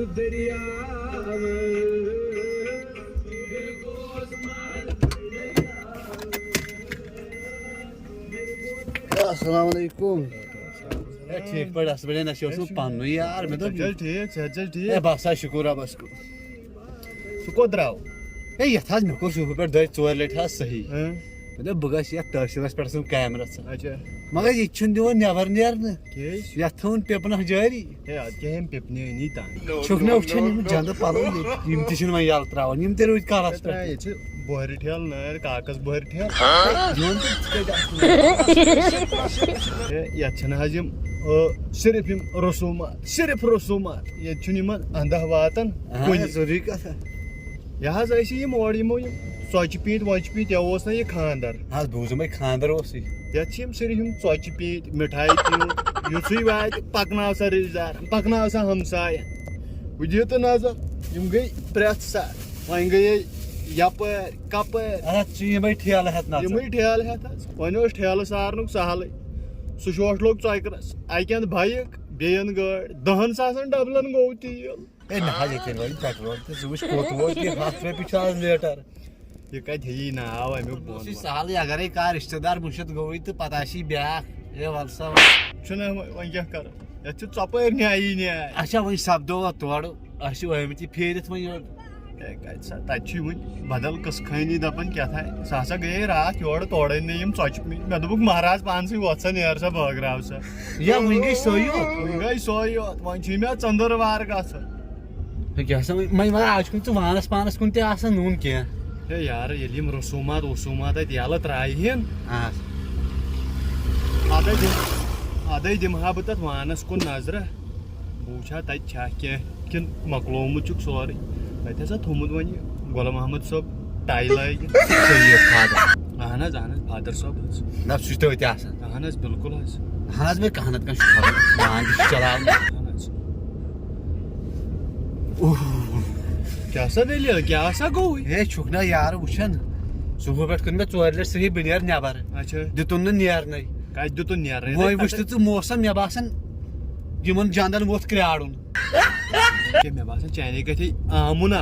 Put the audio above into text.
السلام علیکم ٹھیک پٲٹھۍ اصل پٲٹھۍ نہ چھِ اوسمُت پننُے یار مےٚ دوٚپ ٹھیٖک صحت چھا ٹھیٖک ہے بس حظ شُکُر رۄبس کُن سُہ کوٚت درٛاو ہے یتھ حظ مےٚ کوٚر صُبحہٕ پٮ۪ٹھ دۄیہِ ژورِ لٹہِ حظ صحیح مےٚ دوٚپ بہٕ گژھٕ یتھ تحصیٖلس پٮ۪ٹھ ژھٕن کیمرا ژٕ اچھا مگر یہِ تہِ چھُنہٕ دِوان نٮ۪بر نیرنہٕ کیٛازِ یتھ تھٲوٕن پِپنہٕ جٲری ہے ادٕ کیٛاہ ہٮ۪مہِ پِپنہِ أنی تانۍ چھُکھ مےٚ وٕچھان یِم جنٛدٕ پلو یِم تہِ چھِنہٕ وۄنۍ یلہٕ تراوان یِم تہِ روٗدۍ کالس پٮ۪ٹھ ییٚتہِ چھِ بۄہرِ ٹھیلہٕ نٲرۍ کاکس بۄہرِ ٹھیلہٕ یِوان ہے یتھ چھِنہٕ حظ یِم صرف یِم رسوٗمات صرف رسوٗمات ییٚتہِ چھُنہٕ یِمن انٛدہ واتان کُنہِ ضروٗری کتھ یہِ حظ ٲسی یِم اورٕ یِمو یِم ژۄچہِ پیٖنٛتۍ وۄچہِ پیٖنٛتۍ یہِ اوس نہ یہِ خانٛدر حظ بوٗزُم ہے خانٛدر اوسُے یتھ چھِ یِم صرف یِم ژۄچہِ پیٖنٛتۍ مِٹھایہِ پیوٗنٛت یُتھُے واتہِ پکناو سا رِشتہٕ دارن پکناو سا ہمساین وۄنۍ دِیِو تہٕ نظر یِم گٔے پرٛٮ۪تھ ساتہٕ وۄنۍ گٔیے یپٲرۍ کپٲرۍ اتھ چھِ یِمے ٹھیلہٕ ہٮ۪تھ نژان یِمٕے ٹھیلہٕ ہٮ۪تھ حظ وۄنۍ اوس ٹھیلہٕ سارنُک سہلٕے سُہ شوٹھ لوٚگ ژۄکرس اکہِ انٛدٕ بایِک بیٚیہِ انٛدٕ گٲڑۍ 10,000 ڈبلن گوٚو تیٖل ہے نہ حظ ییٚتٮ۪ن وۄنۍ پیٹرول تہٕ ژٕ وٕچھ کوٚت ووت یہِ 100 رۄپیہِ چھُ آز لیٹر یہِ کتہِ ہیٚیی ناو امیُک سُہ بوٚن چھُ سہلٕے اگرے کانٛہہ رشتہٕ دار مُشِتھ گوٚوٕے تہٕ پتہٕ آسی بیٛاکھ ہے ول سا چھُنہ وۄنۍ کیٛاہ کرو یتھ چھِ ژۄپٲرۍ نیایی نیاے اچھا وۄنۍ سپدو تورٕ أسۍ چھِ ٲمٕتۍ یہِ پھیٖرِتھ وۄنۍ یورٕ ہے کتہِ سا تتہِ چھُ وٕنہِ بدل قٕصہٕ خٲنی دپان کیٛاہ سُہ ہسا گٔیے راتھ یورٕ تورٕ أنۍ نہٕ یِم ژۄچہِ پیٖنٛتۍ مےٚ دوٚپُکھ مہراز پانسٕے وۄتھ سا نیر سا بٲگراو سا یا وۄنۍ گٔے سۄے یوت وۄنۍ گٔے سۄے یوت وۄنۍ چھُے مےٚ ژٔنٛدٕر وارٕ گژھُن کیٛاہ سا وۄنۍ مگر آز چھُنہٕ ژٕ وانس پانس کُن تہِ آسان نوٗن کینٛہہ ہے یارٕ ییٚلہِ یِم رسوٗمات وسوٗمات اتہِ یلہٕ ترٛایہن ادے دِمہٕ ہا بہٕ تتھ وانس کُن نظرہ بہٕ وٕچھِ ہا تتہِ چھا کینٛہہ کِنہٕ مۄکلومُت چھُکھ سورُے تتہِ ہسا تھوٚمُت وۄنۍ یہِ غلام محمد صٲب ٹاے لٲگِتھ اہن حظ فادر صٲب حظ نہ سُہ چھُ تٔتۍ آسان اہن حظ بالکل حظ اہن حظ مےٚ کانٛہہ نتہٕ کانٛہہ چھُ خبر وان تہِ چھُ چلاوان اہن حظ کیٛاہ سا دٔلیٖل کیٛاہ سا گوٚو ہے چھُکھ نا یارٕ وٕچھان صُبحہٕ پٮ۪ٹھ کٔر مےٚ 4 لٹہِ صحیح بہٕ نیرٕ نٮ۪بر اچھا دِتُن نہٕ نیرنٕے کتہِ دِتُن نیرنٕے وۄنۍ وٕچھ ژٕ موسم مےٚ باسان یِمن جنٛدن ووٚتھ کرٛاڑُن مےٚ باسان چانے گژھِ آمُن